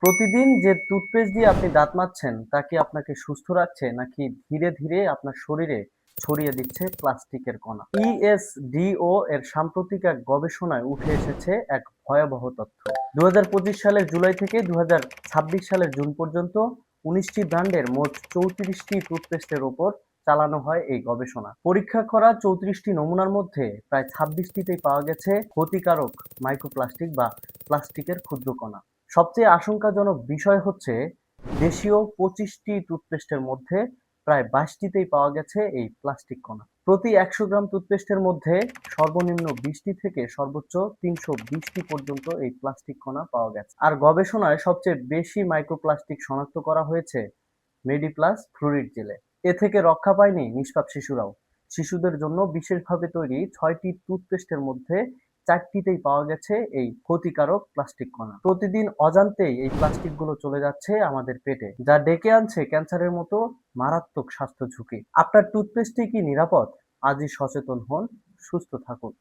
প্রতিদিন যে টুথপেস্ট দিয়ে আপনি দাঁত মাজছেন তা কি আপনাকে সুস্থ রাখছে নাকি ধীরে ধীরে আপনার শরীরে ছড়িয়ে দিচ্ছে প্লাস্টিকের কণা? ইএসডিও এর সাম্প্রতিক এক গবেষণায় উঠে এসেছে এক ভয়াবহ তথ্য। ২০২৫ সালের জুলাই থেকে ২০২৬ সালের জুন পর্যন্ত ১৯টি ব্র্যান্ডের মোট ৩৪টি টুথপেস্টের ওপর চালানো হয় এই গবেষণা। পরীক্ষা করা ৩৪টি নমুনার মধ্যে প্রায় ২৬টিতেই পাওয়া গেছে ক্ষতিকারক মাইক্রোপ্লাস্টিক বা প্লাস্টিকের ক্ষুদ্র কণা। সবচেয়ে আশঙ্কাজনক বিষয় হচ্ছে দেশীয় ২৫টি টুথপেস্টের মধ্যে প্রায় ২২টিতেই পাওয়া গেছে এই প্লাস্টিক কণা। প্রতি ১০০ গ্রাম টুথপেস্টের মধ্যে সর্বনিম্ন ২০টি থেকে সর্বোচ্চ ৩২০টি পর্যন্ত এই প্লাস্টিক কণা পাওয়া গেছে। আর গবেষণায় সবচেয়ে বেশি মাইক্রোপ্লাস্টিক শনাক্ত করা হয়েছে মেডিপ্লাস ফ্লুইড জেলে। এ থেকে রক্ষা পায়নি নিষ্পাপ শিশুরাও। শিশুদের জন্য বিশেষভাবে তৈরি ৬টি টুথপেস্টের মধ্যে ৪টিতেই পাওয়া গেছে এই ক্ষতিকারক প্লাস্টিক কণা। প্রতিদিন অজান্তেই এই প্লাস্টিকগুলো চলে যাচ্ছে আমাদের পেটে, যা ডেকে আনছে ক্যান্সারের মতো মারাত্মক স্বাস্থ্য ঝুঁকি। আপনার টুথপেস্টই কি নিরাপদ? আজই সচেতন হন, সুস্থ থাকুন।